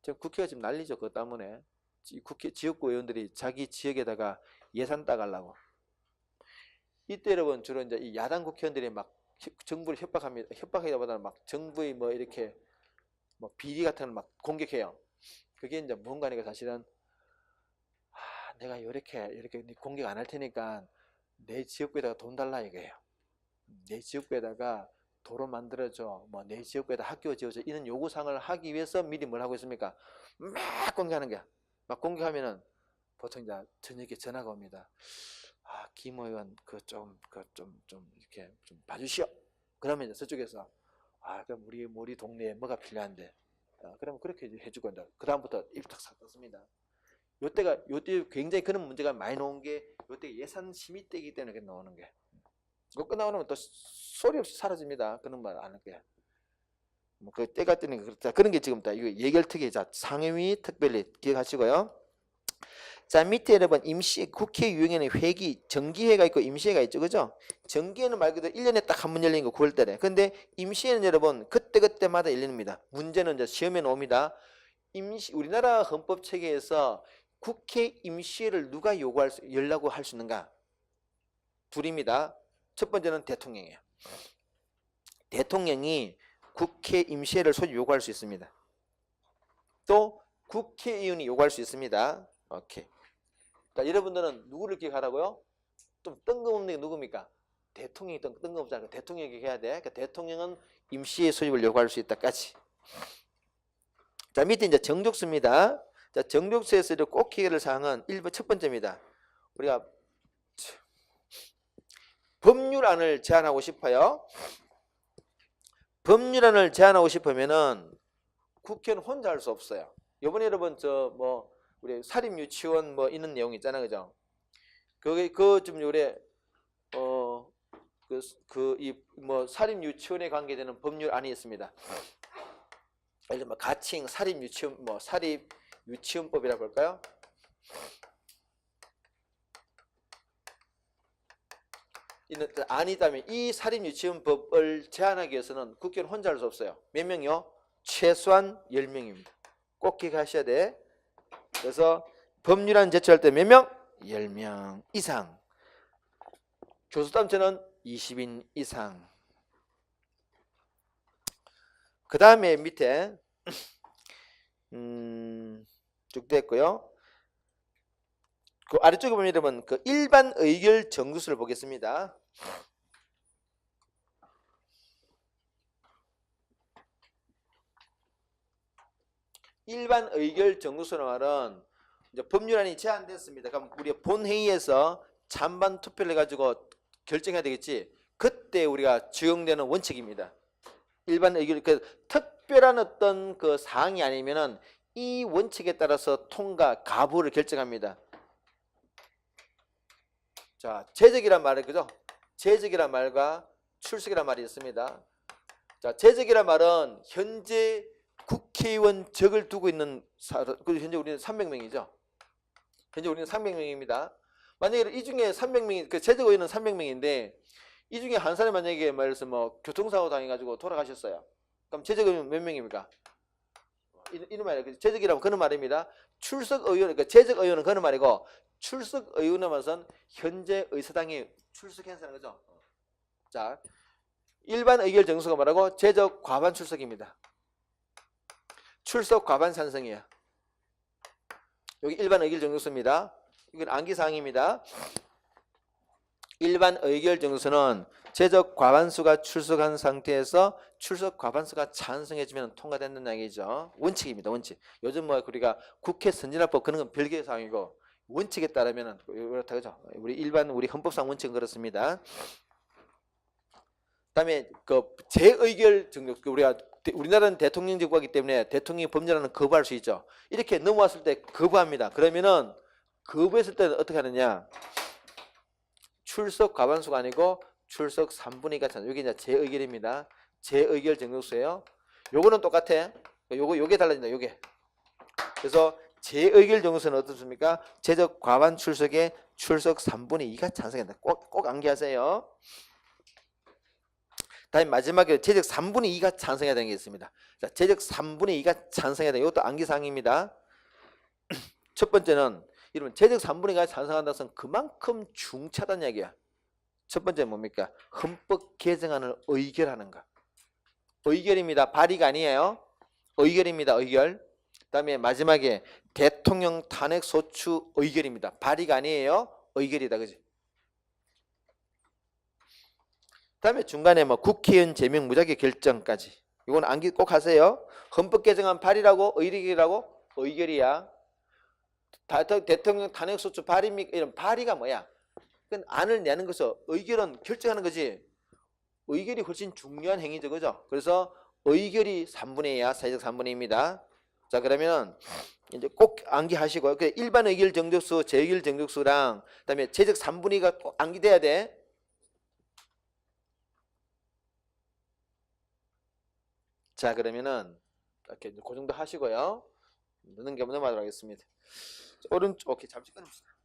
지금 국회가 지금 난리죠. 그것 때문에 국회 지역구 의원들이 자기 지역에다가 예산 따가려고. 이때 여러분 주로 이제 이 야당 국회의원들이 막 정부를 협박하기보다는 막 정부의 뭐 이렇게 뭐 비리 같은 걸 막 공격해요. 그게 이제 뭔가 하니까 사실은 내가 이렇게 공격 안 할 테니까 내 지역구에다가 돈 달라 이거예요. 내 지역구에다가 도로 만들어줘, 뭐 내 지역구에다 학교 지어줘, 이런 요구사항을 하기 위해서 미리 뭘 하고 있습니까? 막 공개하는 거야. 막 공개하면은 보통 이제 저녁에 전화가 옵니다. 김 의원 좀 이렇게 좀 봐주시오. 그러면 이제 저쪽에서 그럼 우리 동네에 뭐가 필요한데, 그러면 그렇게 해주고 이제 그 다음부터 일탁 싹 떴습니다. 요때 굉장히 그런 문제가 많이 나온 게 요때 예산 심의 때이기 때문에 그렇게 나오는 게. 그거 끝나고 나면 또 소리 없이 사라집니다. 그런 말 안 할게요. 뭐 그 때가 뜨는 그렇다. 그런 게 지금 다 이거 예결특위. 자, 상임위 특별위 기억하시고요. 자, 밑에 여러분 국회유형에는 회기, 정기회가 있고 임시회가 있죠, 그죠? 정기회는 말 그대로 1년에 딱 한 번 열리는 거 9월달에. 근데 임시회는 여러분 그때마다 열립니다. 문제는 이제 시험에 나옵니다. 우리나라 헌법 체계에서 국회 임시회를 누가 열라고 할 수 있는가? 둘입니다. 첫 번째는 대통령이에요. 대통령이 국회 임시회를 소집 요구할 수 있습니다. 또 국회의원이 요구할 수 있습니다. 오케이. 자, 여러분들은 누구를 기억하라고요? 좀 뜬금없는 게 누굽니까? 대통령이 뜬금없잖아요. 대통령이 기억해야 돼. 그러니까 대통령은 임시회 소집을 요구할 수 있다까지. 자, 밑에 이제 정족수입니다. 자, 정족수에서 꼭 기억해야 할 사항은 1번 첫 번째입니다. 우리가 법률안을 제안하고 싶어요. 법률안을 제안하고 싶으면은 국회는 혼자 할 수 없어요. 이번에 여러분 우리 사립유치원 뭐 있는 내용 있잖아요, 그죠? 좀 요래 사립유치원에 관계되는 법률안이 있습니다. 예를 들면 가칭 사립유치원 사립유치원법이라고 할까요? 있는 안이 있다면 이 사립유치원법을 제안하기 위해서는 국회는 혼자 할 수 없어요. 몇 명이요? 최소한 10명입니다. 꼭 기억하셔야 돼. 그래서 법률안 제출할 때 몇 명? 10명 이상. 교섭단체는 20인 이상. 그 다음에 밑에 쭉 됐고요. 그 아래쪽에 보면 여러분 그 일반 의결 정수수를 보겠습니다. 일반 의결 정수수는 말은 이제 법률안이 제안됐습니다. 그럼 우리 본회의에서 찬반 투표를 해가지고 결정해야 되겠지. 그때 우리가 적용되는 원칙입니다. 일반 의결, 특별한 어떤 그 사항이 아니면은 이 원칙에 따라서 통과 가부를 결정합니다. 자, 제적이란 말은 그죠? 제적이란 말과 출석이란 말이 있습니다. 자, 재적이란 말은 현재 국회의원 적을 두고 있는 사람, 그리고 현재 우리는 300명이죠. 현재 우리는 300명입니다. 만약에 이 중에 300명이, 그 재적 의원은 300명인데 이 중에 한 사람이 만약에 말해서 뭐 교통사고 당해가지고 돌아가셨어요. 그럼 재적 의원 몇 명입니까? 이런 말이에요. 재적이라면 그런 말입니다. 출석 의원, 그러니까 재적 의원은 그런 말이고 출석 의원은 말은 현재 의사당에 출석했다는 거죠. 자, 일반 의결 정수가 뭐라고? 재적 과반 출석입니다. 출석 과반 찬성이에요. 여기 일반 의결 정수입니다. 이건 암기사항입니다. 일반 의결 정수는 재적 과반수가 출석한 상태에서 출석 과반수가 찬성해주면 통과된다는 얘기죠. 원칙입니다. 원칙. 요즘 뭐 우리가 국회 선진화법 그런 건 별개의 사항이고 원칙에 따르면 이렇다 그죠. 우리 헌법상 원칙은 그렇습니다. 그다음에 그 재의결 정수, 우리나라는 대통령 제국이기 때문에 대통령이 법률안은 거부할 수 있죠. 이렇게 넘어왔을 때 거부합니다. 그러면은 거부했을 때는 어떻게 하느냐? 출석 과반수가 아니고 출석 3분의 2가 찬성. 여기 이제 재의결입니다. 재의결 정수예요. 요거는 똑같아. 요게 달라진다. 요게. 그래서 재의결 정수는 어떻습니까? 재적 과반 출석에 출석 3분의 2가 찬성한다. 꼭 암기하세요. 다음 마지막에 재적 3분의 2가 찬성해야 되는 게 있습니다. 자, 재적 3분의 2가 찬성해야 되는 이것도 암기사항입니다. 첫 번째는 이러면 재적 3분의 2가 찬성한다는 것은 그만큼 중차단 이야기야. 첫 번째 뭡니까? 헌법 개정안을 의결하는 거. 의결입니다. 발의가 아니에요. 의결입니다. 의결. 그다음에 마지막에 대통령 탄핵 소추 의결입니다. 발의가 아니에요. 의결이다. 그지? 그다음에 중간에 뭐 국회의원 제명 무작위 결정까지. 이건 암기 꼭 하세요. 헌법 개정안 발의라고 의결이라고 의결이야. 대통령 탄핵 소추 발의입니까? 이런 발의가 뭐야? 그건 안을 내는 것은 의결은 결정하는 거지. 의결이 훨씬 중요한 행위죠. 그죠? 그래서 의결이 3분의 2야. 사회적 3분의 2입니다. 자, 그러면 이제 꼭 암기하시고요. 일반 의결 정족수, 재의결 정족수랑 그다음에 재적 3분의 2가 꼭 암기돼야 돼. 자, 그러면은 이렇게 그 정도 하시고요. 넘어가도록 하겠습니다. 오른쪽 오케이 잠시 끊읍시다.